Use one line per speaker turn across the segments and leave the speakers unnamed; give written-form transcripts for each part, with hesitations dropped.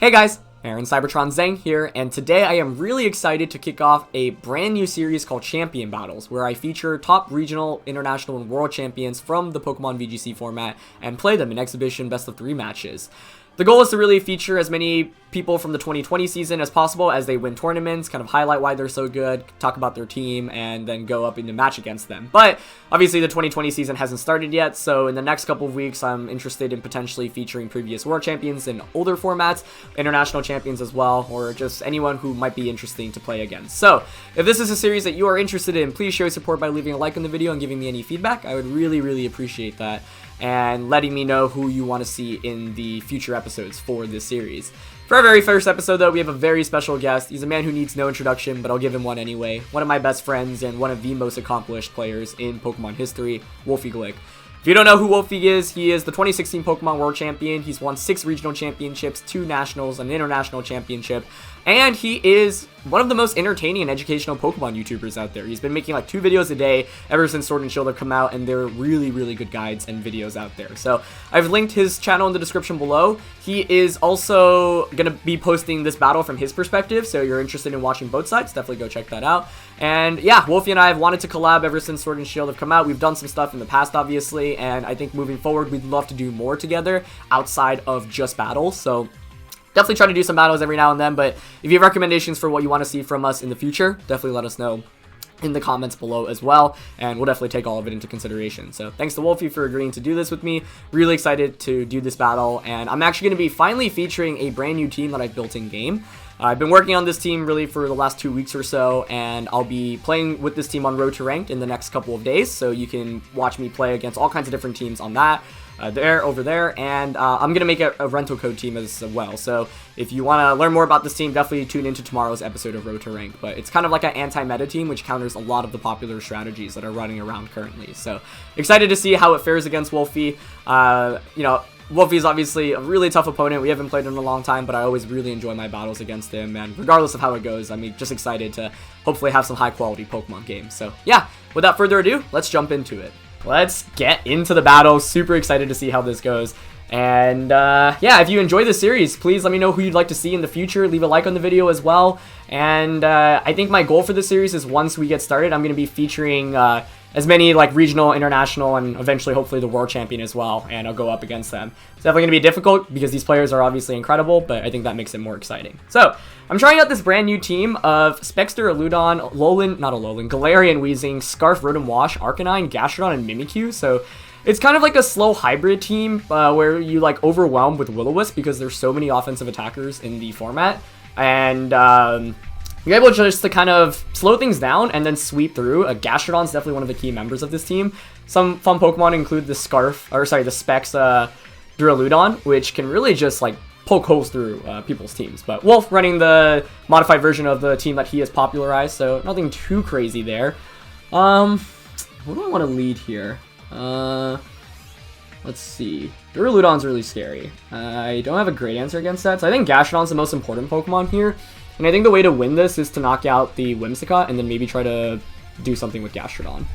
Hey guys, Aaron Cybertron Zeng here, and today I am really excited to kick off a brand new series called Champion Battles, where I feature top regional, international, and world champions from the Pokemon VGC format and play them in exhibition best of 3 matches. The goal is to really feature as many people from the 2020 season as possible as they win tournaments, kind of highlight why they're so good, talk about their team, and then go up in the match against them. But obviously the 2020 season hasn't started yet, so in the next couple of weeks I'm interested in potentially featuring previous world champions in older formats, international champions as well, or just anyone who might be interesting to play against. So if this is a series that you are interested in, please show support by leaving a like on the video and giving me any feedback. I would really appreciate that, and letting me know who you want to see in the future episodes for this series. For our very first episode though, we have a very special guest. He's a man who needs no introduction, but I'll give him one anyway. One of my best friends and one of the most accomplished players in Pokemon history, Wolfe Glick. If you don't know who Wolfe is, he is the 2016 Pokemon World Champion. He's won 6 regional championships, 2 nationals, an international championship, and he is one of the most entertaining and educational Pokemon YouTubers out there. He's been making like 2 videos a day ever since Sword and Shield have come out, and they're really good guides and videos out there. So I've linked his channel in the description below. He is also going to be posting this battle from his perspective, so if you're interested in watching both sides, definitely go check that out. And yeah, Wolfe and I have wanted to collab ever since Sword and Shield have come out. We've done some stuff in the past, obviously, and I think moving forward, we'd love to do more together outside of just battles. So definitely try to do some battles every now and then, but if you have recommendations for what you want to see from us in the future, definitely let us know in the comments below as well, and we'll definitely take all of it into consideration. So thanks to Wolfe for agreeing to do this with me. Really excited to do this battle, and I'm actually going to be finally featuring a brand new team that I've built in game. I've been working on this team really for the last 2 weeks or so, and I'll be playing with this team on Road to Ranked in the next couple of days, so you can watch me play against all kinds of different teams on that. Over there, and I'm gonna make a rental code team as well. So if you want to learn more about this team, definitely tune into tomorrow's episode of Road to Rank. But it's kind of like an anti-meta team, which counters a lot of the popular strategies that are running around currently. So excited to see how it fares against Wolfe. You know, Wolfe is obviously a really tough opponent. We haven't played him in a long time, but I always really enjoy my battles against him, and regardless of how it goes, I'm just excited to hopefully have some high quality Pokemon games. So yeah, without further ado, let's jump into it. Let's get into the battle. Super excited to see how this goes. And yeah, if you enjoy this series, please let me know who you'd like to see in the future. Leave a like on the video as well. And I think my goal for this series is once we get started, I'm going to be featuring as many like regional, international, and eventually hopefully the world champion as well. And I'll go up against them. It's definitely going to be difficult because these players are obviously incredible, but I think that makes it more exciting. So I'm trying out this brand new team of Spexter, Aludon, Galarian, Weezing, Scarf, Rotom Wash, Arcanine, Gastrodon, and Mimikyu. So it's kind of like a slow hybrid team where you like overwhelm with Will-O-Wisp because there's so many offensive attackers in the format. And you're able just to kind of slow things down and then sweep through. Gastrodon's definitely one of the key members of this team. Some fun Pokemon include the Specs Duraludon, which can really just like poke holes through people's teams. But Wolfe running the modified version of the team that he has popularized, so nothing too crazy there. What do I want to lead here? Let's see. Duraludon's really scary. I don't have a great answer against that, so I think Gastrodon's the most important Pokemon here. And I think the way to win this is to knock out the Whimsicott and then maybe try to do something with Gastrodon.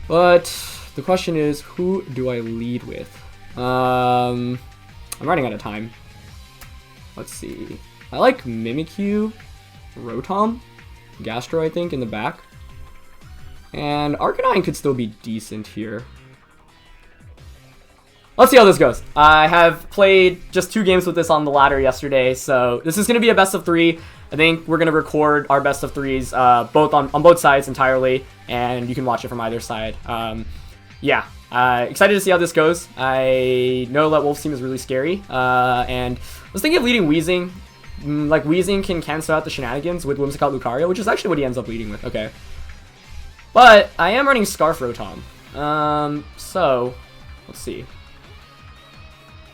But the question is, who do I lead with? I'm running out of time. Let's see. I like Mimikyu, Rotom, Gastro, I think, in the back. And Arcanine could still be decent here. Let's see how this goes. I have played just 2 games with this on the ladder yesterday, so this is going to be a best of 3. I think we're going to record our best of 3s both on both sides entirely, and you can watch it from either side. Yeah, excited to see how this goes. I know that Wolfe's team is really scary, and I was thinking of leading Weezing. Like, Weezing can cancel out the shenanigans with Whimsicott Lucario, which is actually what he ends up leading with. Okay. But I am running Scarf Rotom. So, let's see.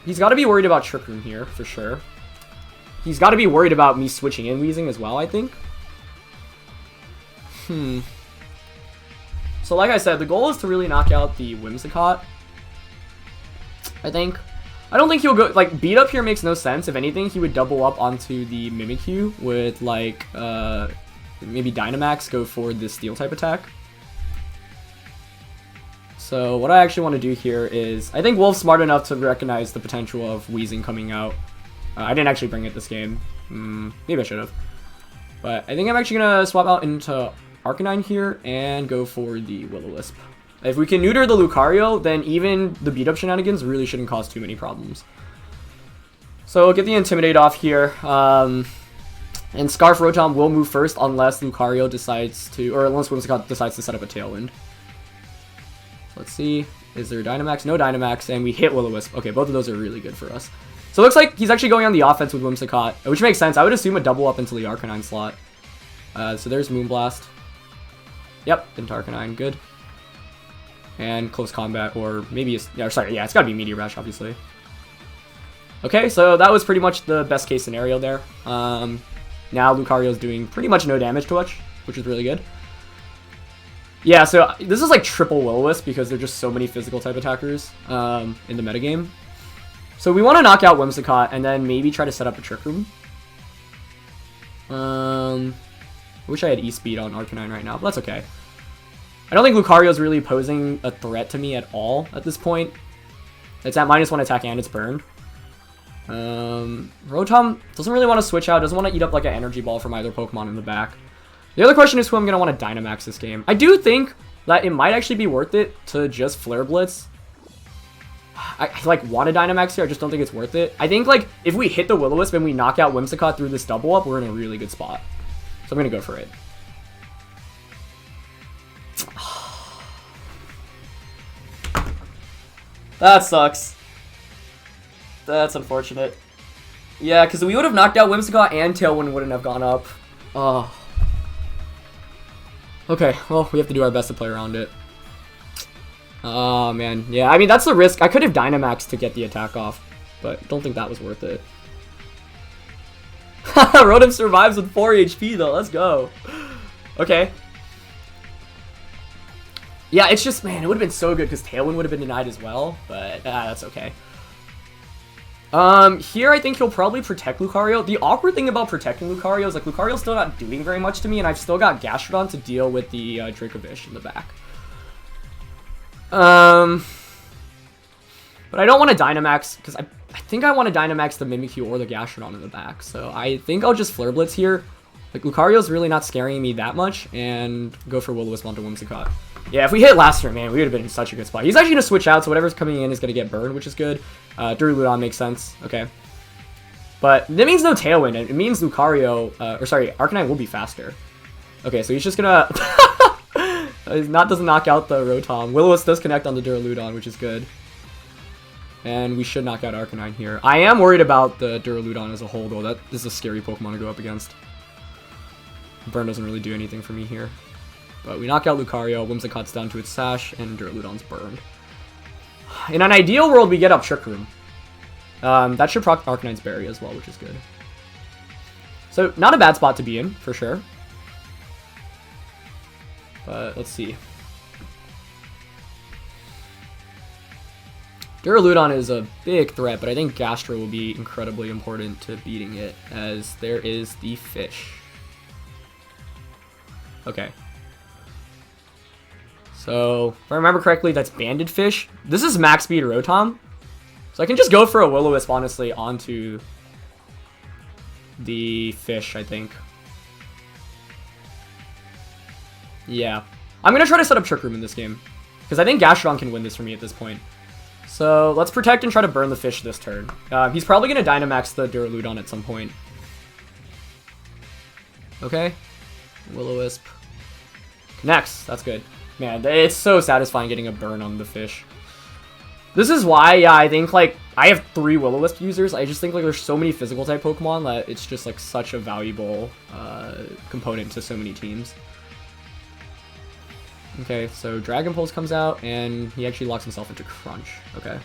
He's got to be worried about Trick Room here, for sure. He's got to be worried about me switching in Weezing as well, I think. So like I said, the goal is to really knock out the Whimsicott, I think. I don't think he'll go, like, beat up here makes no sense. If anything, he would double up onto the Mimikyu with, like, maybe Dynamax go for this Steel type attack. So what I actually want to do here is, I think Wolfe's smart enough to recognize the potential of Weezing coming out. I didn't actually bring it this game. Maybe I should have. But I think I'm actually going to swap out into Arcanine here and go for the Will-O-Wisp. If we can neuter the Lucario, then even the beat-up shenanigans really shouldn't cause too many problems. So get the Intimidate off here. And Scarf Rotom will move first unless Lucario decides to, or unless Whimsicott decides to set up a Tailwind. Let's see. Is there Dynamax? No Dynamax, and we hit Will-O-Wisp. Okay, both of those are really good for us. So it looks like he's actually going on the offense with Whimsicott, which makes sense. I would assume a double up into the Arcanine slot. So there's Moonblast. Yep, into Arcanine. Good. And Close Combat, or maybe it's, yeah, sorry, yeah, it's gotta be Meteor Bash, obviously. Okay, so that was pretty much the best case scenario there. Now Lucario's doing pretty much no damage to us, which is really good. Yeah, so this is like triple Will-O-Wisp because there are just so many physical type attackers in the metagame. So we want to knock out Whimsicott and then maybe try to set up a Trick Room. I wish I had E-Speed on Arcanine right now, but that's okay. I don't think Lucario's really posing a threat to me at all at this point. It's at -1 attack and it's burned. Rotom doesn't really want to switch out, doesn't want to eat up like an energy ball from either Pokemon in the back. The other question is who I'm going to want to Dynamax this game. I do think that it might actually be worth it to just Flare Blitz. I like want to Dynamax here, I just don't think it's worth it. I think like if we hit the Will-O-Wisp and we knock out Whimsicott through this double up, we're in a really good spot. So I'm going to go for it. That sucks. That's unfortunate. Yeah, because we would have knocked out Whimsicott and Tailwind wouldn't have gone up. Oh. Okay, well, we have to do our best to play around it. Oh, man. Yeah, I mean, that's the risk. I could have Dynamaxed to get the attack off, but don't think that was worth it. Rotom survives with 4 HP, though. Let's go. Okay. Yeah, it's just, man, it would have been so good because Tailwind would have been denied as well, but that's okay. Here I think he'll probably protect Lucario. The awkward thing about protecting Lucario is like Lucario's still not doing very much to me, and I've still got Gastrodon to deal with the Dracovish in the back. But I don't want to Dynamax because I think I want to Dynamax the Mimikyu or the Gastrodon in the back. So I think I'll just Flare Blitz here. Like Lucario's really not scaring me that much, and go for Will-O-Wisp onto Whimsicott. Yeah, if we hit last turn, man, we would have been in such a good spot. He's actually going to switch out, so whatever's coming in is going to get burned, which is good. Duraludon makes sense. Okay. But that means no Tailwind. It means Lucario, or sorry, Arcanine will be faster. Okay, so he's just going to... doesn't knock out the Rotom. Will-O-Wisp does connect on the Duraludon, which is good. And we should knock out Arcanine here. I am worried about the Duraludon as a whole, though. That is a scary Pokemon to go up against. Burn doesn't really do anything for me here. But we knock out Lucario, Whimsicott's down to its Sash, and Duraludon's burned. In an ideal world, we get up Trick Room. That should proc Arcanine's Berry as well, which is good. So, not a bad spot to be in, for sure. But, let's see. Duraludon is a big threat, but I think Gastro will be incredibly important to beating it, as there is the fish. Okay. So, if I remember correctly, that's Banded Fish. This is max speed Rotom. So I can just go for a Will-O-Wisp, honestly, onto the fish, I think. Yeah. I'm going to try to set up Trick Room in this game, because I think Gastrodon can win this for me at this point. So, let's protect and try to burn the fish this turn. He's probably going to Dynamax the Duraludon at some point. Okay. Will-O-Wisp. Connects. That's good. Man, it's so satisfying getting a burn on the fish. This is why, yeah, I think, like, I have 3 Will-O-Wisp users. I just think, like, there's so many physical type Pokemon that it's just, like, such a valuable component to so many teams. Okay, so Dragon Pulse comes out, and he actually locks himself into Crunch. Okay.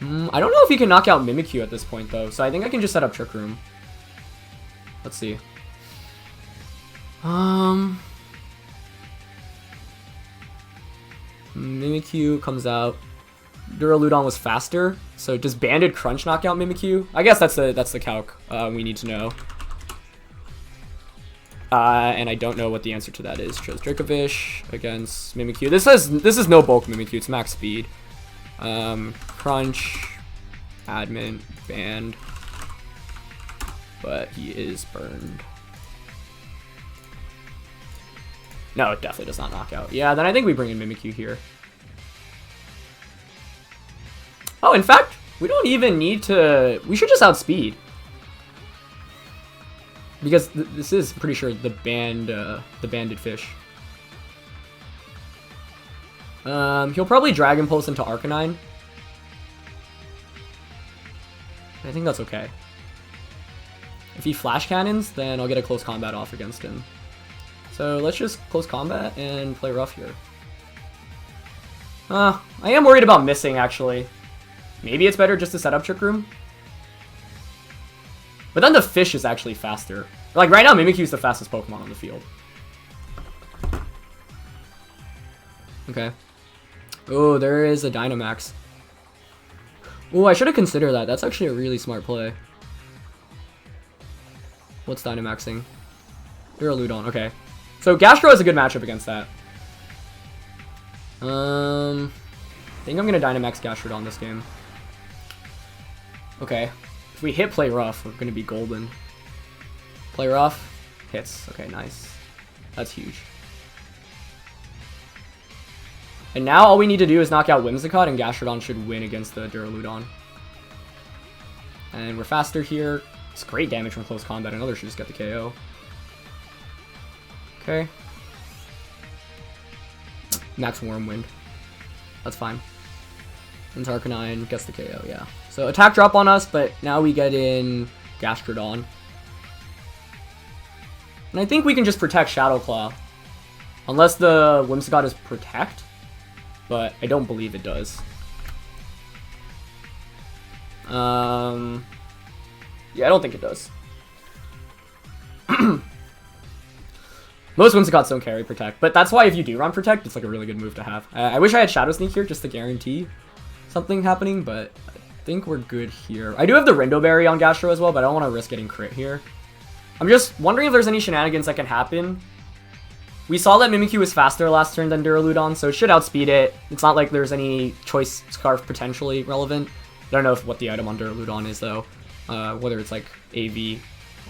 I don't know if he can knock out Mimikyu at this point, though, so I think I can just set up Trick Room. Let's see. Mimikyu comes out. Duraludon was faster, so does Banded Crunch knock out Mimikyu? I guess that's the calc we need to know. And I don't know what the answer to that is. Chose Dracovish against Mimikyu. This is no bulk Mimikyu. It's max speed. Crunch, admin, banned, but he is burned. No, it definitely does not knock out. Yeah, then I think we bring in Mimikyu here. Oh, in fact, we don't even need to... We should just outspeed. Because this is pretty sure the banded fish. He'll probably Dragon Pulse into Arcanine. I think that's okay. If he Flash Cannons, then I'll get a close combat off against him. So let's just close combat and play rough here. I am worried about missing, actually. Maybe it's better just to set up Trick Room. But then the fish is actually faster. Like, right now, Mimikyu is the fastest Pokemon on the field. Okay. Oh, there is a Dynamax. Oh, I should have considered that. That's actually a really smart play. What's Dynamaxing? Duraludon, okay. So Gastro is a good matchup against that. I think I'm gonna Dynamax Gastrodon this game. Okay. If we hit play rough, we're gonna be golden. Play rough, hits. Okay, nice. That's huge. And now all we need to do is knock out Whimsicott, and Gastrodon should win against the Duraludon. And we're faster here. It's great damage from close combat. Another should just get the KO. Okay. Max Wormwind. That's fine. And Arcanine gets the KO, yeah. So attack drop on us, but now we get in Gastrodon. And I think we can just protect Shadow Claw. Unless the Whimsicott is Protect. But I don't believe it does. Yeah, I don't think it does. Most Whimsicotts don't carry Protect, but that's why if you do run Protect, it's like a really good move to have. I wish I had Shadow Sneak here just to guarantee something happening, but I think we're good here. I do have the Rindo Berry on Gastro as well, but I don't want to risk getting crit here. I'm just wondering if there's any shenanigans that can happen. We saw that Mimikyu was faster last turn than Duraludon, so it should outspeed it. It's not like there's any Choice Scarf potentially relevant. I don't know what the item on Duraludon is though. Whether it's like AV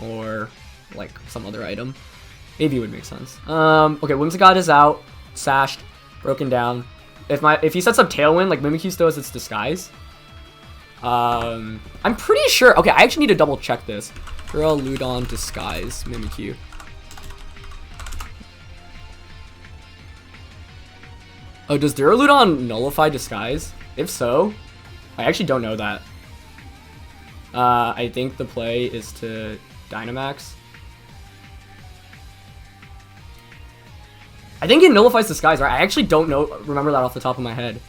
or like some other item. AV would make sense. Okay, Whimsicott is out, sashed, broken down. If he sets up Tailwind, like Mimikyu still has its Disguise. I'm pretty sure. Okay, I actually need to double check this. Duraludon Disguise Mimikyu. Oh, does Duraludon nullify Disguise? If so, I actually don't know that. I think the play is to Dynamax. I think it nullifies Disguise, right? I actually don't remember that off the top of my head.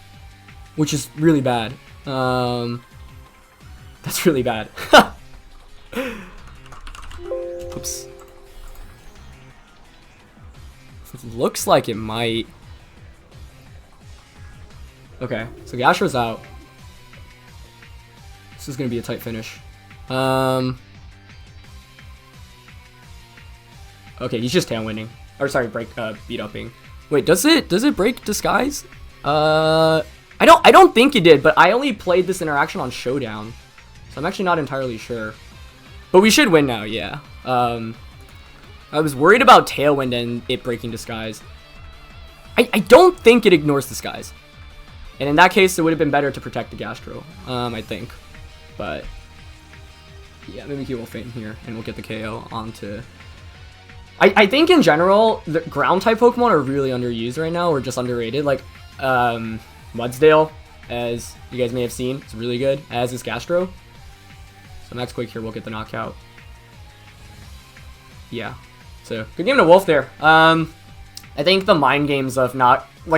Which is really bad. That's really bad. Oops. It looks like it might. Okay, so Gastro's out. This is gonna be a tight finish. Okay, he's just tailwinding. Or sorry, beat upping. Wait, does it break Disguise? I don't think it did, but I only played this interaction on Showdown, so I'm actually not entirely sure. But we should win now, yeah. I was worried about Tailwind and it breaking Disguise. I don't think it ignores Disguise. And in that case, it would have been better to protect the Gastro, I think. But yeah, maybe he will feint here, and we'll get the KO onto... I think in general, the ground-type Pokemon are really underused right now, or just underrated. Like, Mudsdale, as you guys may have seen, it's really good, as is Gastro. So Max Quake here will get the knockout. Yeah, so good game to Wolf there. I think the mind games of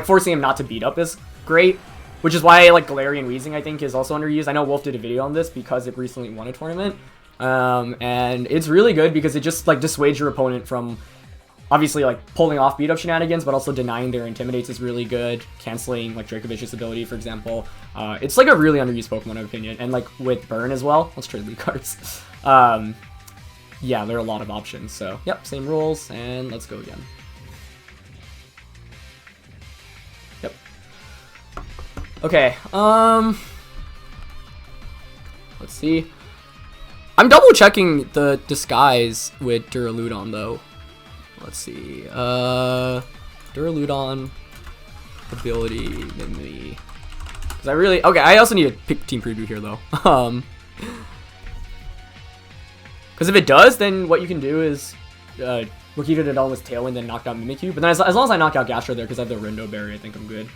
forcing him not to beat up is great, which is why like Galarian Weezing I think is also underused. I know Wolf did a video on this because it recently won a tournament. And it's really good because it just like dissuades your opponent from obviously like pulling off beat up shenanigans, but also denying their Intimidates is really good. Canceling like Dracovicious ability, for example. It's like a really underused Pokemon in my opinion. And like with Burn as well. Let's trade lead cards. yeah, there are a lot of options. So, yep, same rules, and let's go again. Yep. Okay, let's see. I'm double checking the disguise with Duraludon though. Let's see. Duraludon ability Mimi. Cause I really I also need to pick team preview here though. Because if it does, then what you can do is Wakita Didon with Tailwind and knock out Mimikyu. But then as long as I knock out Gastro there, because I have the Rindo Berry, I think I'm good.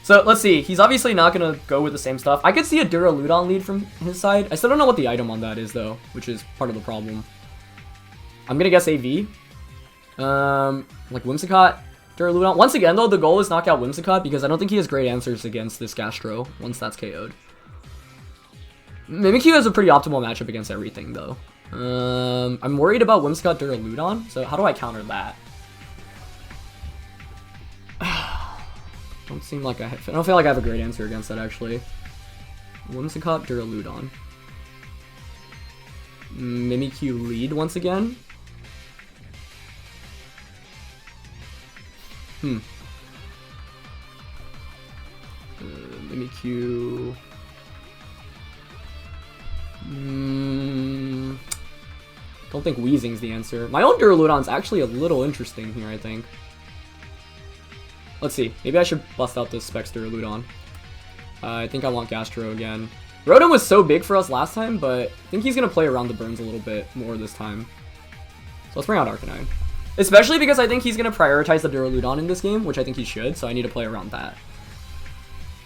So let's see. He's obviously not going to go with the same stuff. I could see a Duraludon lead from his side. I still don't know what the item on that is, though, which is part of the problem. I'm going to guess AV. Like Whimsicott, Duraludon. Once again, though, the goal is knock out Whimsicott because I don't think he has great answers against this Gastro once that's KO'd. Mimikyu has a pretty optimal matchup against everything, though. I'm worried about Whimsicott Duraludon, so how do I counter that? Don't seem like I don't feel like I have a great answer against that, actually. Whimsicott Duraludon. Mimikyu lead once again. Mimikyu. Don't think Weezing's the answer. My own Duraludon's actually a little interesting here, I think. Let's see. Maybe I should bust out this Specs Duraludon. I think I want Gastro again. Rotom was so big for us last time, but I think he's going to play around the burns a little bit more this time. So let's bring out Arcanine. Especially because I think he's going to prioritize the Duraludon in this game, which I think he should, so I need to play around that.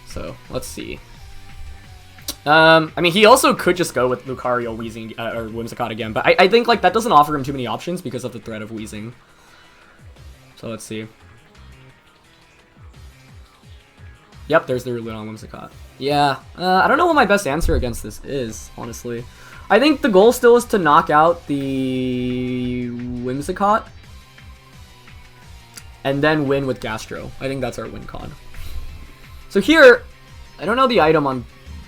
So, let's see. I mean, he also could just go with Lucario, Weezing, or Whimsicott again, but I think, like, that doesn't offer him too many options because of the threat of Weezing. So, let's see. Yep, there's the Duraludon Whimsicott. Yeah, I don't know what my best answer against this is, honestly. I think the goal still is to knock out the Whimsicott and then win with Gastro. I think that's our win con. So here, I don't know the item on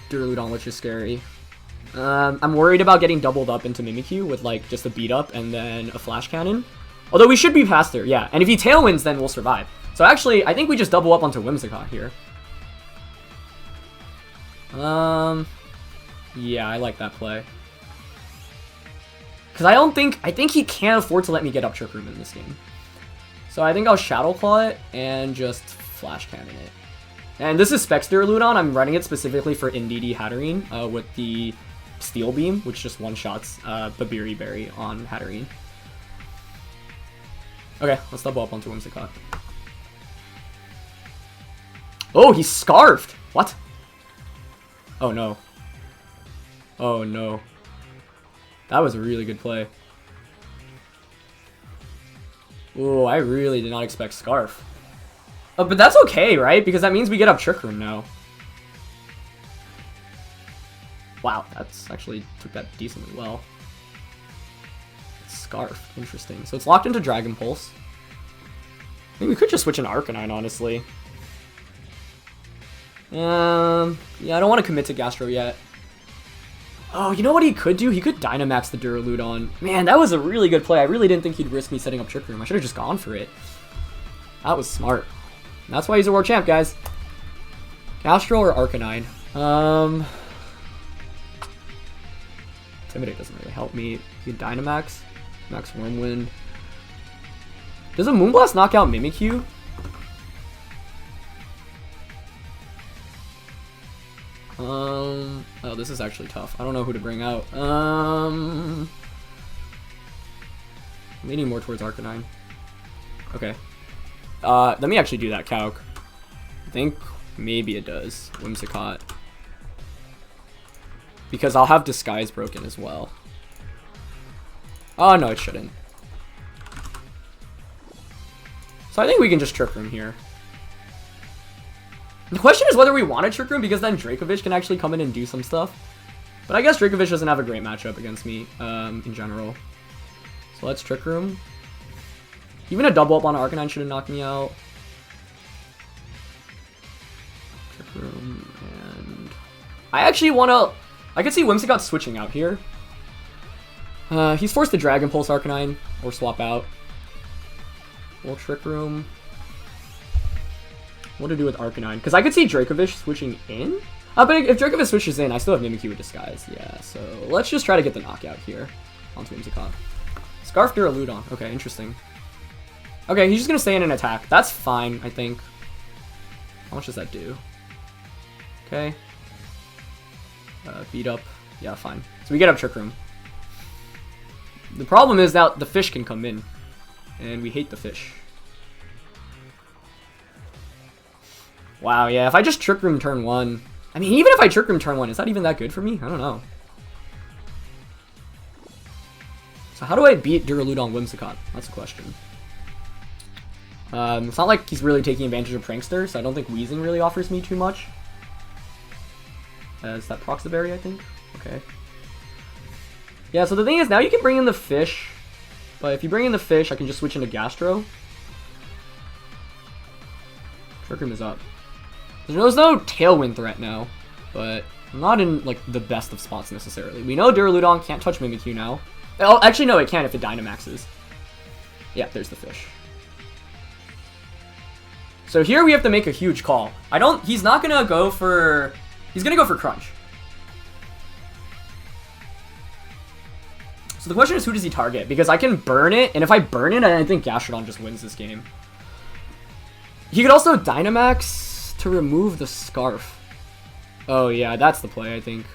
Duraludon, which is scary. I'm worried about getting doubled up into Mimikyu with like just a beat up and then a flash cannon. Although we should be faster, yeah. And if he tailwinds, then we'll survive. So actually, I think we just double up onto Whimsicott here. Yeah, I like that play. Because I think he can't afford to let me get up Trick Room in this game. So I think I'll Shadow Claw it and just Flash Cannon it. And this is Specs Duraludon. I'm running it specifically for Indeedee Hatterene with the Steel Beam, which just one-shots Babiri Berry on Hatterene. Okay, let's double up onto Whimsicott. Oh, he's Scarfed! What? Oh no. Oh no. That was a really good play. Oh, I really did not expect Scarf. But that's okay, right? Because that means we get up Trick Room now. Wow, that's actually took that decently well. Scarf, interesting. So it's locked into Dragon Pulse. I think we could just switch an Arcanine, honestly. Yeah, I don't want to commit to Gastro yet. Oh, you know what he could do? He could Dynamax the Duraludon. Man, that was a really good play. I really didn't think he'd risk me setting up Trick Room. I should have just gone for it. That was smart. That's why he's a world champ, guys. Gastro or Arcanine? Intimidate doesn't really help me. You can Dynamax. Max Wormwind. Does a Moonblast knock out Mimikyu? Oh, this is actually tough. I don't know who to bring out. I'm leaning more towards Arcanine. Okay. Let me actually do that calc. I think maybe it does. Whimsicott. Because I'll have Disguise broken as well. Oh, no, it shouldn't. So I think we can just Trick Room here. The question is whether we want to Trick Room because then Dracovish can actually come in and do some stuff. But I guess Dracovish doesn't have a great matchup against me in general. So let's Trick Room. Even a double up on Arcanine should have knocked me out. Trick Room and... I actually want to... I could see Whimsicott switching out here. He's forced to Dragon Pulse Arcanine or swap out. We'll Trick Room. What to do with Arcanine? Because I could see Dracovish switching in. But if Dracovish switches in, I still have Mimikyu with Disguise. Yeah, so let's just try to get the knockout here onto Whimsicott. Scarf Duraludon. Okay, interesting. Okay, he's just going to stay in an attack. That's fine, I think. How much does that do? Okay. Beat up. Yeah, fine. So we get up Trick Room. The problem is that the fish can come in. And we hate the fish. Wow, yeah, if I just Trick Room turn 1... I mean, even if I Trick Room turn 1, is that even that good for me? I don't know. So how do I beat Duraludon Whimsicott? That's the question. It's not like he's really taking advantage of Prankster, so I don't think Weezing really offers me too much. Is that Proxaberry, I think? Okay. Yeah, so the thing is, now you can bring in the fish. But if you bring in the fish, I can just switch into Gastro. Trick Room is up. There's no Tailwind threat now, but I'm not in like the best of spots necessarily. We know Duraludon can't touch Mimikyu now. Oh, actually no, it can if it Dynamaxes. Yeah, there's the fish. So here we have to make a huge call. He's not gonna go for, he's gonna go for Crunch. So the question is, who does he target? Because I can burn it, and if I burn it, I think Gastrodon just wins this game. He could also Dynamax to remove the Scarf. Oh yeah, that's the play, I think.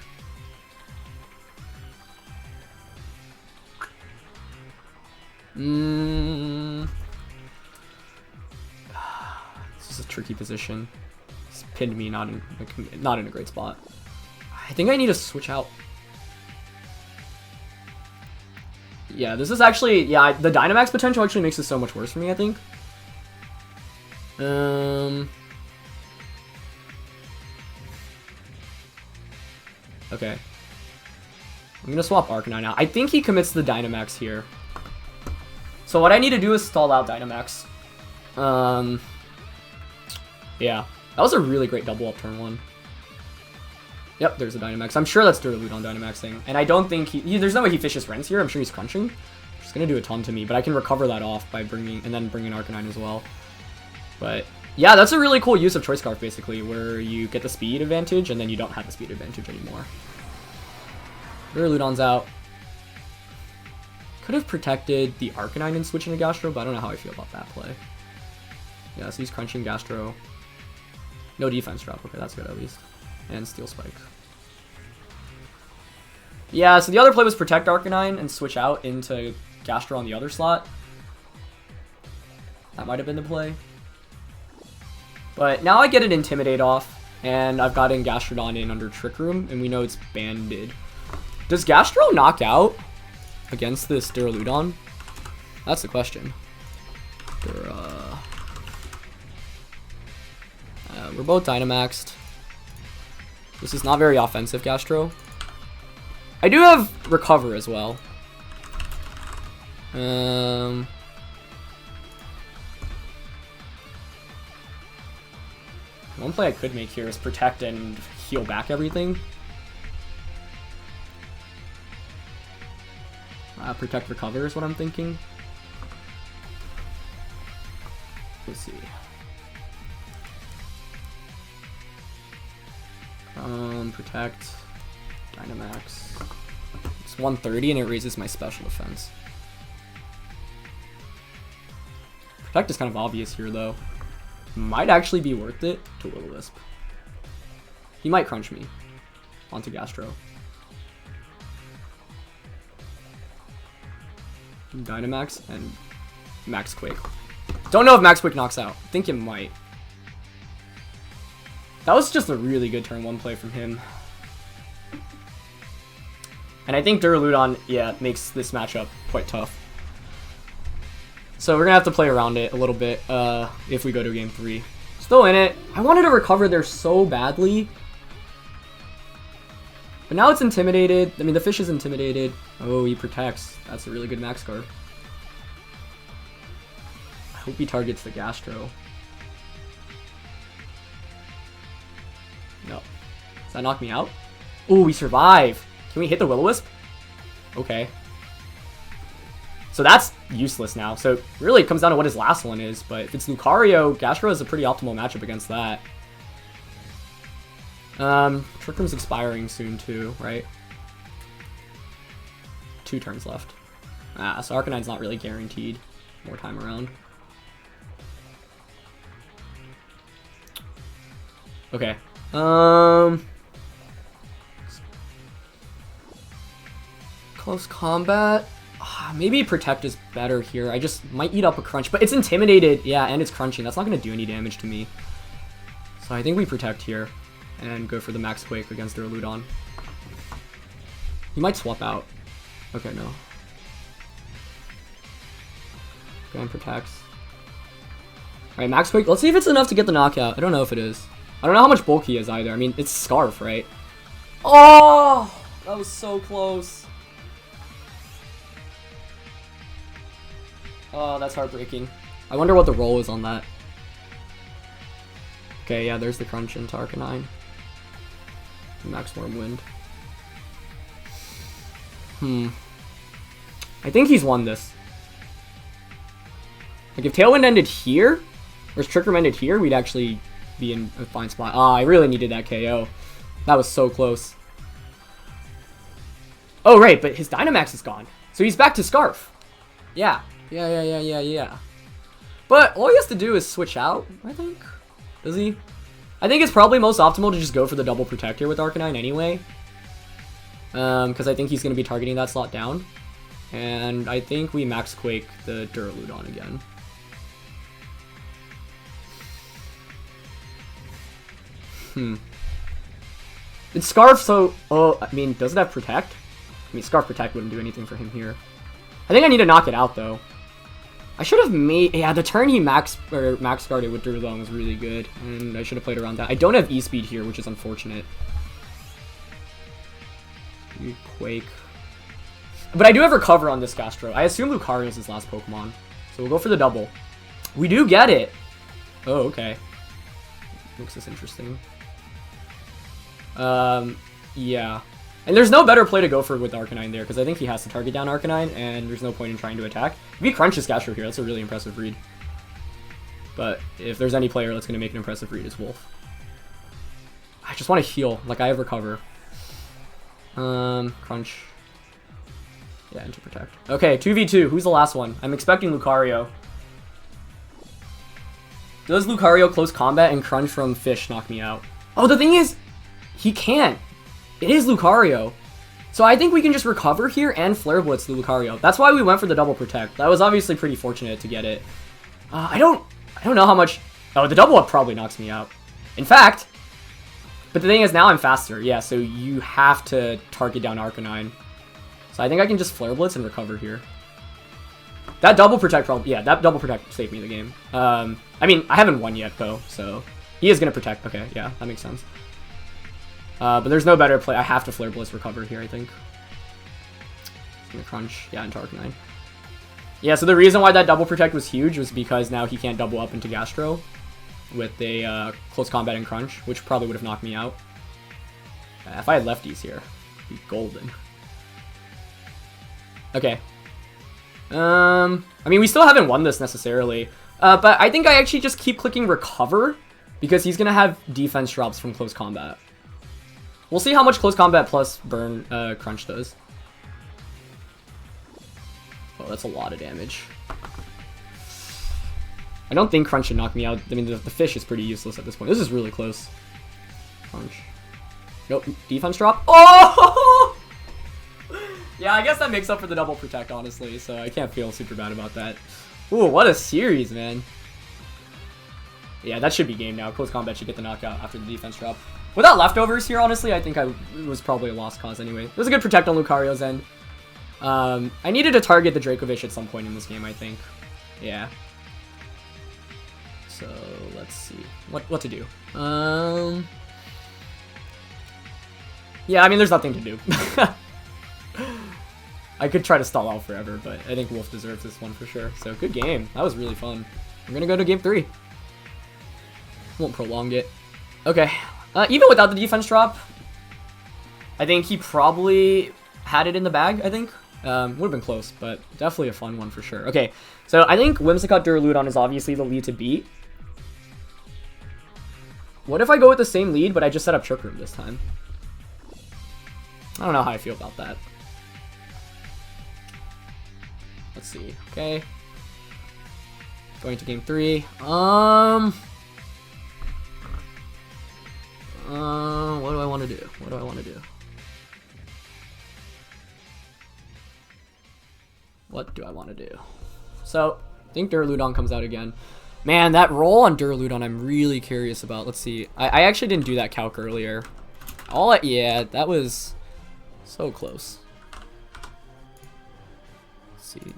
This is a tricky position. He's pinned me not in a great spot. I think I need to switch out. Yeah, this is actually, yeah, the Dynamax potential actually makes it so much worse for me, I think. Okay. I'm gonna swap Arcanine out. I think he commits the Dynamax here. So what I need to do is stall out Dynamax. Yeah. That was a really great double up turn 1. Yep, there's a Dynamax. I'm sure that's Duraludon Dynamaxing. And I don't think there's no way he fishes Rents here. I'm sure he's crunching. It's gonna do a ton to me, but I can recover that off by bringing Arcanine as well. But yeah, that's a really cool use of Choice Scarf, basically, where you get the speed advantage and then you don't have the speed advantage anymore. Duraludon's out. Could have protected the Arcanine and switching to Gastro, but I don't know how I feel about that play. Yeah, so he's crunching Gastro. No defense drop. Okay, that's good at least. And Steel Spike. Yeah, so the other play was protect Arcanine and switch out into Gastro on the other slot. That might have been the play. But now I get an Intimidate off, and I've gotten Gastrodon in under Trick Room, and we know it's banded. Does Gastro knock out against this Duraludon? That's the question. We're both Dynamaxed. This is not very offensive, Gastro. I do have Recover as well. One play I could make here is protect and heal back everything. Protect, recover is what I'm thinking. Let's see. Protect, Dynamax. It's 130 and it raises my special defense. Protect is kind of obvious here though. Might actually be worth it to Will-O-Wisp. He might crunch me onto Gastro. Dynamax and Max Quake. Don't know if Max Quake knocks out. I think it might. That was just a really good turn 1 play from him. And I think Duraludon, yeah, makes this matchup quite tough. So we're going to have to play around it a little bit if we go to game 3. Still in it. I wanted to recover there so badly. But now it's intimidated. I mean, the fish is intimidated. Oh, he protects. That's a really good max card. I hope he targets the Gastro. No. Does that knock me out? Oh, we survive. Can we hit the Will-O-Wisp? Okay. So that's useless now. So really it comes down to what his last one is. But if it's Lucario, Gastro is a pretty optimal matchup against that. Trick Room's expiring soon too, right? 2 turns left. So Arcanine's not really guaranteed more time around. Okay. Close combat. Maybe Protect is better here. I just might eat up a Crunch, but it's Intimidated. Yeah, and it's crunching. That's not going to do any damage to me. So I think we Protect here and go for the Max Quake against their Ludon. He might swap out. Okay, no. Go and Protects. Alright, Max Quake. Let's see if it's enough to get the knockout. I don't know if it is. I don't know how much bulk he is either. I mean, it's Scarf, right? Oh! That was so close. Oh, that's heartbreaking. I wonder what the roll is on that. Okay, yeah, there's the Crunch into Arcanine. Max Worm Wind. I think he's won this. Like, if Tailwind ended here, or Trick Room ended here, we'd actually be in a fine spot. Ah, I really needed that KO. That was so close. Oh, right, but his Dynamax is gone. So he's back to Scarf. Yeah. Yeah. But all he has to do is switch out, I think. Does he? I think it's probably most optimal to just go for the double Protector with Arcanine anyway. Because I think he's going to be targeting that slot down. And I think we Max Quake the Duraludon again. It's Scarf, so... Oh, I mean, does it have Protect? I mean, Scarf Protect wouldn't do anything for him here. I think I need to knock it out, though. I should have made... Yeah, the turn he max guarded with Duraludon was really good. And I should have played around that. I don't have E-Speed here, which is unfortunate. Quake. But I do have Recover on this Gastro. I assume Lucario is his last Pokemon. So we'll go for the double. We do get it! Oh, okay. Makes this interesting. Yeah. And there's no better play to go for with Arcanine there, because I think he has to target down Arcanine, and there's no point in trying to attack. If he crunches Gastro here, that's a really impressive read. But if there's any player that's going to make an impressive read, it's Wolf. I just want to heal. Like, I have Recover. Crunch. Yeah, into Protect. Okay, 2v2. Who's the last one? I'm expecting Lucario. Does Lucario close combat and Crunch from Fish knock me out? Oh, the thing is, he can't. It is Lucario. So I think we can just Recover here and Flare Blitz the Lucario. That's why we went for the double Protect. That was obviously pretty fortunate to get it. I don't know how much... Oh, the double up probably knocks me out. In fact... But the thing is, now I'm faster. Yeah, so you have to target down Arcanine. So I think I can just Flare Blitz and Recover here. That double Protect probably... Yeah, that double Protect saved me the game. I mean, I haven't won yet, though, so... He is going to Protect. Okay, yeah, that makes sense. But there's no better play. I have to Flare Blitz Recover here, I think. It's going to Crunch. Yeah, into Arcanine. Yeah, so the reason why that double Protect was huge was because now he can't double up into Gastro with a close combat and Crunch, which probably would have knocked me out. If I had lefties here, it'd be golden. Okay. I mean, we still haven't won this necessarily. But I think I actually just keep clicking Recover because he's going to have defense drops from close combat. We'll see how much close combat plus burn Crunch does. Oh, that's a lot of damage. I don't think Crunch should knock me out. I mean, the Fish is pretty useless at this point. This is really close. Crunch. Nope, defense drop. Oh! Yeah, I guess that makes up for the double Protect, honestly, so I can't feel super bad about that. Ooh, what a series, man. Yeah, that should be game now. Close combat should get the knockout after the defense drop. Without leftovers here, honestly, I think it was probably a lost cause anyway. It was a good Protect on Lucario's end. I needed to target the Dracovish at some point in this game, I think. Yeah. So, let's see. What to do? Yeah, I mean, there's nothing to do. I could try to stall out forever, but I think Wolf deserves this one for sure. So, good game. That was really fun. We're gonna go to game 3. Won't prolong it. Okay. Even without the defense drop, I think he probably had it in the bag, I think. Would have been close, but definitely a fun one for sure. Okay, so I think Whimsicott Duraludon is obviously the lead to beat. What if I go with the same lead, but I just set up Trick Room this time? I don't know how I feel about that. Let's see. Okay. Going to game 3. What do I want to do? What do I want to do? What do I want to do? So, I think Duraludon comes out again. Man, that roll on Duraludon I'm really curious about. Let's see. I actually didn't do that calc earlier. Yeah, that was so close. Let's see.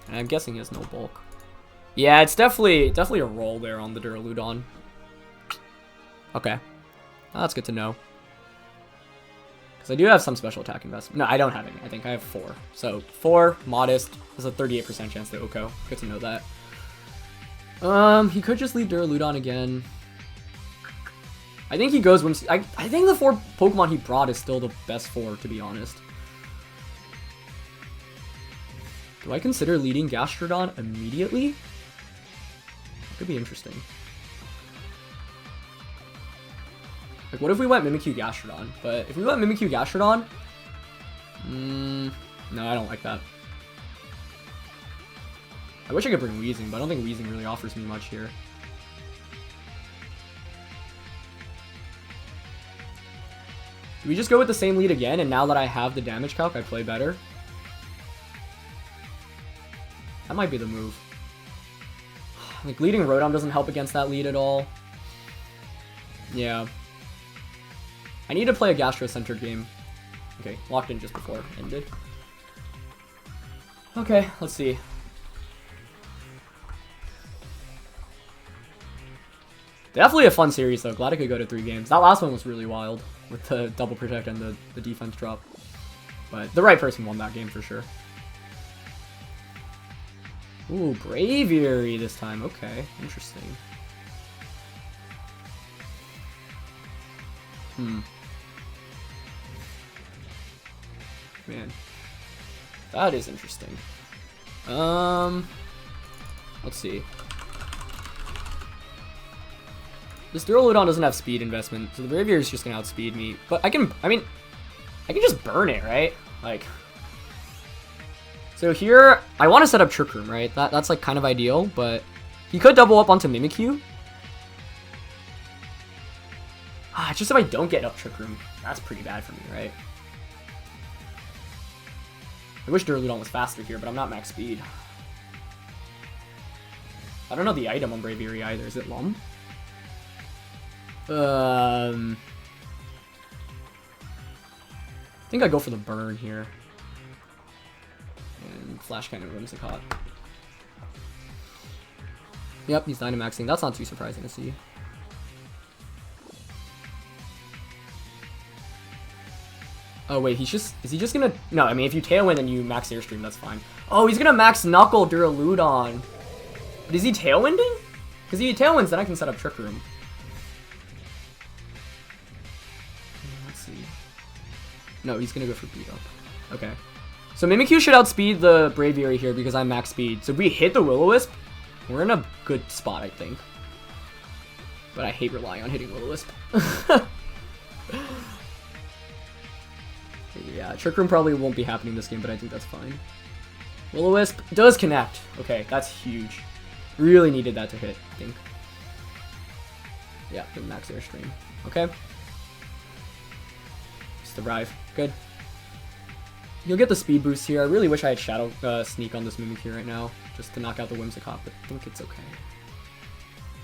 And I'm guessing he has no bulk. Yeah, it's definitely a roll there on the Duraludon. Okay. That's good to know. Because I do have some special attack investment. No, I don't have any. I think I have 4. So 4, modest. There's a 38% chance to Oko. Good to know that. He could just lead Duraludon again. I think he goes when I think the 4 Pokemon he brought is still the best 4, to be honest. Do I consider leading Gastrodon immediately? That could be interesting. Like, what if we went Mimikyu Gastrodon? But if we went Mimikyu Gastrodon... no, I don't like that. I wish I could bring Weezing, but I don't think Weezing really offers me much here. Do we just go with the same lead again, and now that I have the damage calc, I play better? That might be the move. Like, leading Rotom doesn't help against that lead at all. Yeah. I need to play a Gastro-centered game. Okay, locked in just before it ended. Okay, let's see. Definitely a fun series, though. Glad I could go to 3 games. That last one was really wild, with the double protect and the defense drop. But the right person won that game for sure. Ooh, Braviary this time. Okay, interesting. Man. That is interesting. Let's see. This Duraludon doesn't have speed investment, so the Braviary is just gonna outspeed me. But I can just burn it, right? Like... So here, I want to set up Trick Room, right? That's like kind of ideal, but he could double up onto Mimikyu. It's just if I don't get up Trick Room, that's pretty bad for me, right? I wish Duraludon was faster here, but I'm not max speed. I don't know the item on Braviary either. Is it Lum? I think I go for the burn here. And Flash Cannon Whimsicott. Yep, he's Dynamaxing. That's not too surprising to see. Oh wait, is he just gonna... No, I mean, if you Tailwind and you max Airstream, that's fine. Oh, he's gonna max Knuckle Duraludon. But is he Tailwinding? Because if he Tailwinds, then I can set up Trick Room. Let's see. No, he's gonna go for Beat Up. Okay. So Mimikyu should outspeed the Braviary here because I'm max speed. So if we hit the Will-O-Wisp, we're in a good spot, I think. But I hate relying on hitting Will-O-Wisp. Yeah, Trick Room probably won't be happening this game, but I think that's fine. Will-O-Wisp does connect. Okay, that's huge. Really needed that to hit, I think. Yeah, the max Airstream. Okay. Just arrive. Good. You'll get the speed boost here. I really wish I had Shadow Sneak on this Mimikyu right now, just to knock out the Whimsicott, but I think it's okay.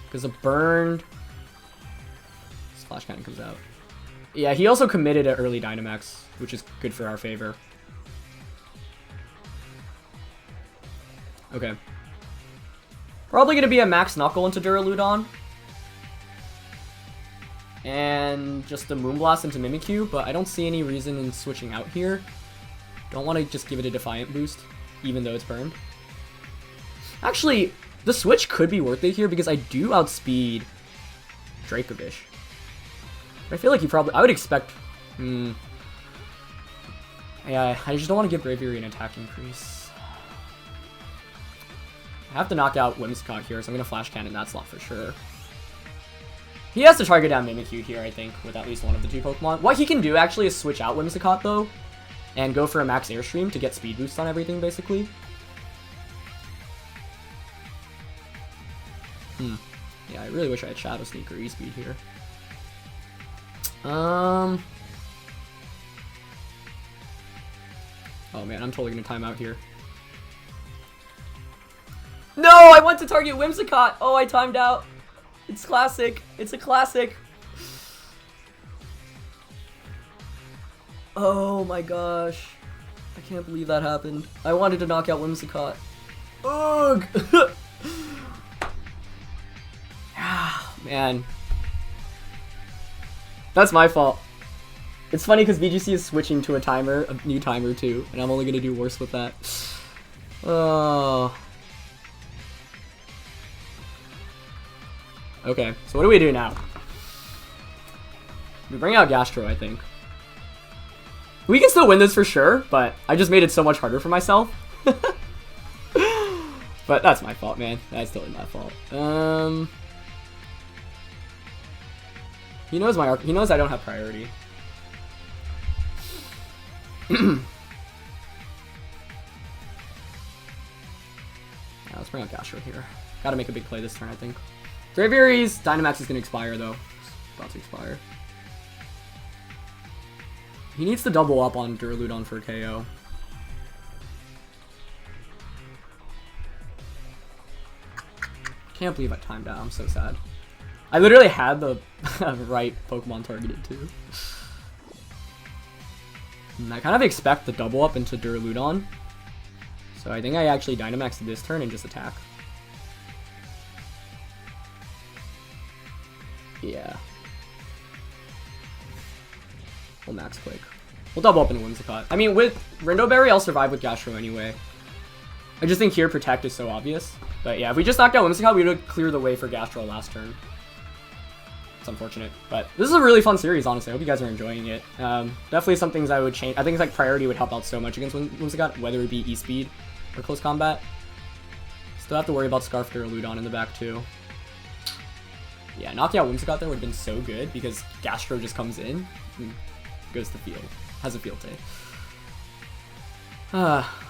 Because a burned... Splash Cannon comes out. Yeah, he also committed an early Dynamax, which is good for our favor. Okay. Probably going to be a Max Knuckle into Duraludon. And just a Moonblast into Mimikyu, but I don't see any reason in switching out here. Don't want to just give it a Defiant boost, even though it's burned. Actually, the switch could be worth it here because I do outspeed Dracovish. But I feel like he probably... I would expect... Yeah, I just don't want to give Braviary an attack increase. I have to knock out Whimsicott here, so I'm going to Flash Cannon that slot for sure. He has to target down Mimikyu here, I think, with at least one of the two Pokemon. What he can do, actually, is switch out Whimsicott, though, and go for a Max Airstream to get speed boost on everything, basically. Yeah, I really wish I had Shadow Sneak or E-Speed here. Oh man, I'm totally gonna time out here. No, I want to target Whimsicott! Oh, I timed out. It's classic. It's a classic. Oh my gosh. I can't believe that happened. I wanted to knock out Whimsicott. Ugh! Man. That's my fault. It's funny because VGC is switching to a new timer too, and I'm only gonna do worse with that. Oh. Okay, so what do we do now? We bring out Gastro, I think. We can still win this for sure, but I just made it so much harder for myself. But that's my fault, man. That's totally my fault. He knows he knows I don't have priority. Yeah, let's bring out Gastro here. Gotta make a big play this turn, I think. Braviary's Dynamax is gonna expire though. It's about to expire. He needs to double up on Duraludon for KO. Can't believe I timed out. I'm so sad. I literally had the right Pokemon targeted too. And I kind of expect the double up into Duraludon. So I think I actually Dynamaxed this turn and just attack. Yeah. We'll Max Quake. We'll double up into Whimsicott. I mean, with Rindoberry, I'll survive with Gastro anyway. I just think here Protect is so obvious. But yeah, if we just knocked out Whimsicott, we would clear the way for Gastro last turn. It's unfortunate. But this is a really fun series, honestly. I hope you guys are enjoying it. Definitely some things I would change. I think like priority would help out so much against Whimsicott, whether it be E-Speed or close combat. Still have to worry about Scarf Duraludon in the back too. Yeah, knocking out Whimsicott there would have been so good because Gastro just comes in and goes to field. Has a field day.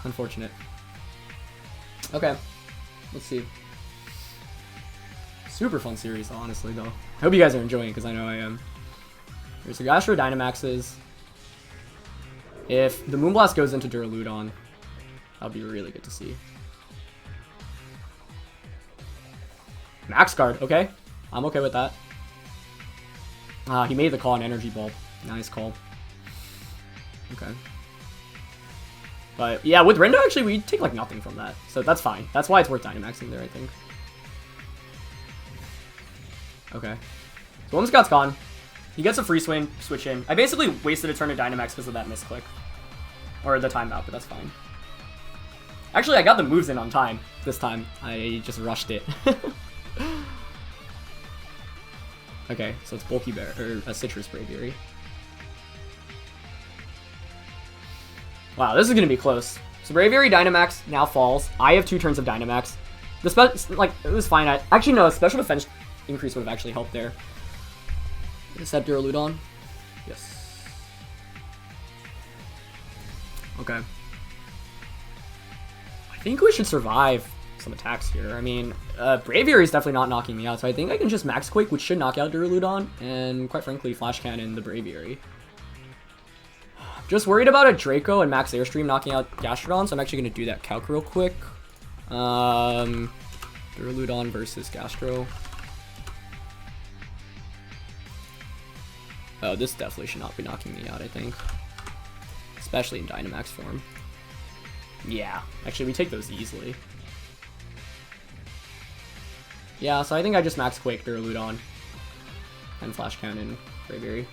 Unfortunate. Okay, let's see. Super fun series, honestly, though. I hope you guys are enjoying it because I know I am. Here's the Gastro Dynamaxes. If the Moonblast goes into Duraludon, that'll be really good to see. Max Guard, okay. I'm okay with that. He made the call on Energy Ball. Nice call. Okay. But yeah, with Rindo, actually, we take like nothing from that. So that's fine. That's why it's worth Dynamaxing there, I think. Okay. So Whimsicott's gone. He gets a free switch in. I basically wasted a turn of Dynamax because of that misclick. Or the timeout, but that's fine. Actually, I got the moves in on time this time. I just rushed it. Okay, so it's Bulky Bear, or a Citrus Braviary. Wow, this is gonna be close. So Braviary Dynamax now falls. I have 2 turns of Dynamax. Like, it was fine. Actually, no, a special defense increase would have actually helped there. Except Duraludon. Yes. Okay. I think we should survive some attacks here. I mean, Braviary is definitely not knocking me out, so I think I can just Max Quake, which should knock out Duraludon, and quite frankly, Flash Cannon the Braviary. Just worried about a Draco and Max Airstream knocking out Gastrodon, so I'm actually going to do that calc real quick. Duraludon versus Gastro. Oh, this definitely should not be knocking me out, I think. Especially in Dynamax form. Yeah, actually, we take those easily. Yeah, so I think I just Max Quake Duraludon and Flash Cannon Braviary.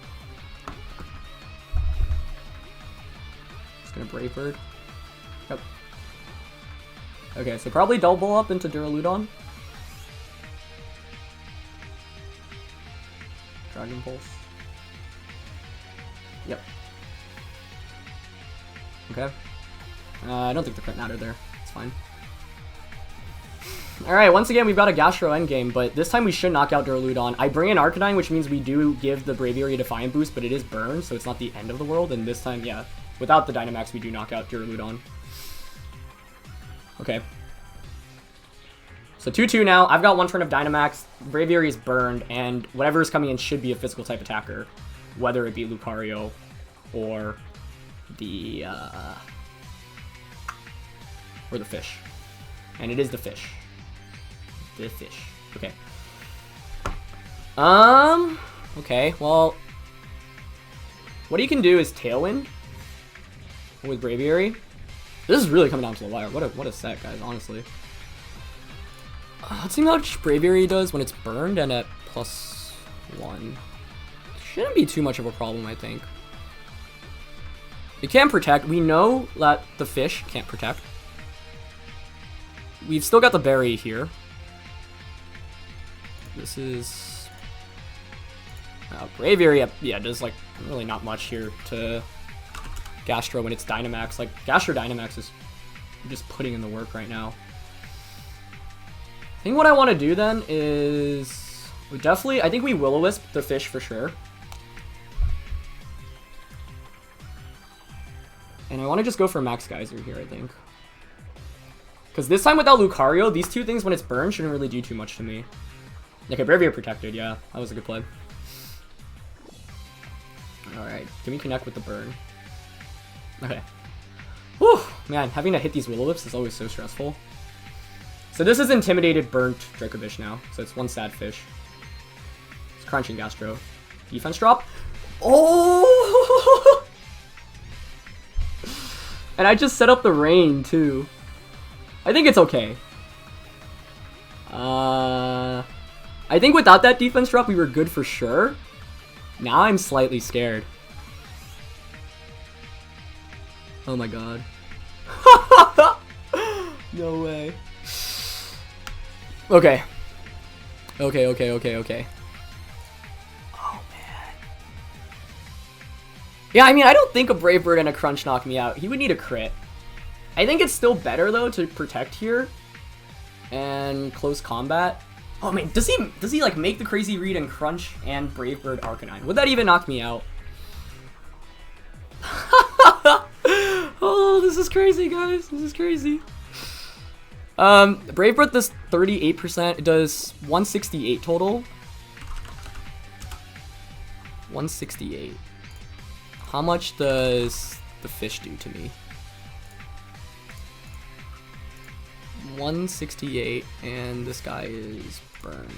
Just gonna Brave Bird. Yep. Okay, so probably double up into Duraludon. Dragon Pulse. Yep. Okay. I don't think the crit mattered there. It's fine. Alright, once again, we've got a Gastro endgame, but this time we should knock out Duraludon. I bring in Arcanine, which means we do give the Braviary a Defiant boost, but it is burn, so it's not the end of the world. And this time, yeah, without the Dynamax, we do knock out Duraludon. Okay. So 2-2 now. I've got one turn of Dynamax. Braviary is burned, and whatever is coming in should be a physical type attacker, whether it be Lucario or the fish. And it is the fish. The fish. Okay. Okay, well, what you can do is Tailwind with Braviary. This is really coming down to the wire. What a set, guys, honestly. Let's see how much Braviary does when it's burned and at +1. Shouldn't be too much of a problem, I think. It can protect. We know that the fish can't protect. We've still got the berry here. This is... Braviary, yeah, does, like, really not much here to Gastro when it's Dynamax. Like, Gastro Dynamax is just putting in the work right now. I think what I want to do then is... I think we Will-O-Wisp the fish for sure. And I want to just go for Max Geyser here, I think. Because this time without Lucario, these two things when it's burned shouldn't really do too much to me. Okay, Braviary protected, yeah. That was a good play. Alright, can we connect with the burn? Okay. Whew! Man, having to hit these Will-O-Wisps is always so stressful. So this is Intimidated Burnt Dracovish now. So it's one sad fish. It's crunching Gastro. Defense drop. Oh! And I just set up the rain too. I think it's okay. I think without that defense drop, we were good for sure. Now I'm slightly scared. Oh my god. No way. Okay. Okay. Oh, man. Yeah, I mean, I don't think a Brave Bird and a Crunch knock me out. He would need a crit. I think it's still better, though, to protect here. And close combat. Oh, man, does he like, make the crazy read and Crunch and Brave Bird Arcanine? Would that even knock me out? Oh, this is crazy, guys. This is crazy. Brave Bird does 38%. It does 168 total. 168. How much does the fish do to me? 168, and this guy is burned.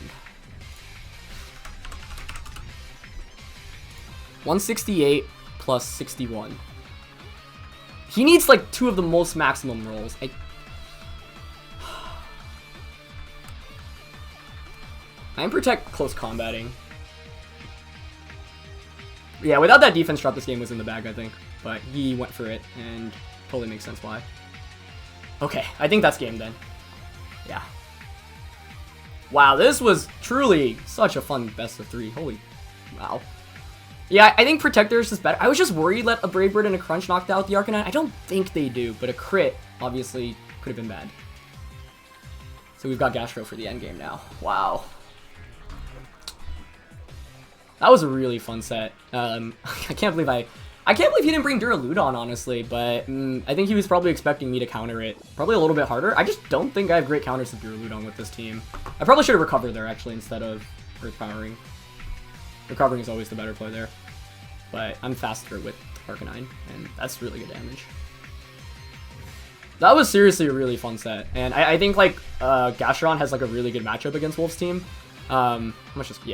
168 plus 61. He needs like two of the most maximum rolls. I'm protect close combating. Yeah, without that defense drop, this game was in the bag, I think. But he went for it, and totally makes sense why. Okay, I think that's game then. Yeah. Wow, this was truly such a fun best of 3. Holy, wow. Yeah, I think Protector is just better. I was just worried that a Brave Bird and a Crunch knocked out the Arcanine. I don't think they do, but a crit obviously could have been bad. So we've got Gastro for the endgame now. Wow. That was a really fun set. I can't believe he didn't bring Duraludon, honestly, but I think he was probably expecting me to counter it probably a little bit harder. I just don't think I have great counters to Duraludon with this team. I probably should have recovered there, actually, instead of Earth Powering. Recovering is always the better play there. But I'm faster with Arcanine, and that's really good damage. That was seriously a really fun set, and I think, like, Gastron has, like, a really good matchup against Wolfe's team. Yeah,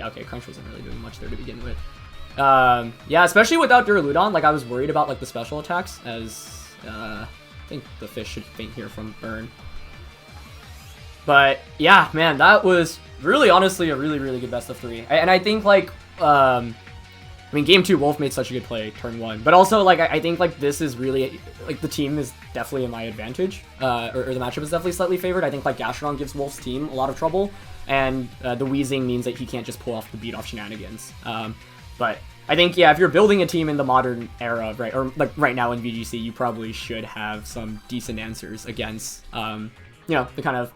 okay, Crunch wasn't really doing much there to begin with. Yeah, especially without Duraludon, like, I was worried about, like, the special attacks, as, I think the fish should faint here from Burn. But, yeah, man, that was really, honestly, a really, really good best of 3. And I think, like, I mean, game 2, Wolfe made such a good play, turn 1. But also, like, I think, like, this is really, like, the team is definitely in my advantage. Or the matchup is definitely slightly favored. I think, like, Gastron gives Wolfe's team a lot of trouble. And the Wheezing means that he can't just pull off the beat-off shenanigans. But I think, yeah, if you're building a team in the modern era, right, or like right now in VGC, you probably should have some decent answers against, you know, the kind of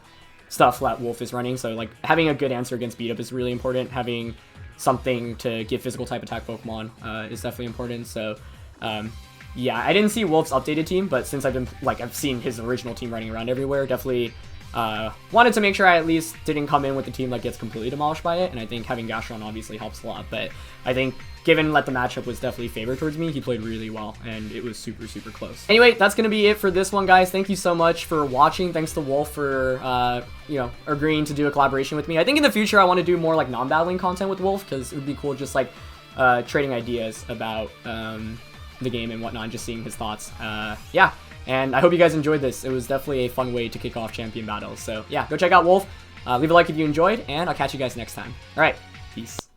stuff that Wolfe is running. So like having a good answer against beat up is really important. Having something to give physical type attack Pokemon is definitely important. So yeah, I didn't see Wolfe's updated team, but since I've seen his original team running around everywhere, definitely wanted to make sure I at least didn't come in with a team that gets completely demolished by it. And I think having Gastron obviously helps a lot, but I think given that the matchup was definitely favored towards me, he played really well, and it was super, super close. Anyway, that's going to be it for this one, guys. Thank you so much for watching. Thanks to Wolfe for, you know, agreeing to do a collaboration with me. I think in the future, I want to do more, like, non-battling content with Wolfe, because it would be cool just, like, trading ideas about the game and whatnot, and just seeing his thoughts. Yeah, and I hope you guys enjoyed this. It was definitely a fun way to kick off champion battles. So, yeah, go check out Wolfe. Leave a like if you enjoyed, and I'll catch you guys next time. All right, peace.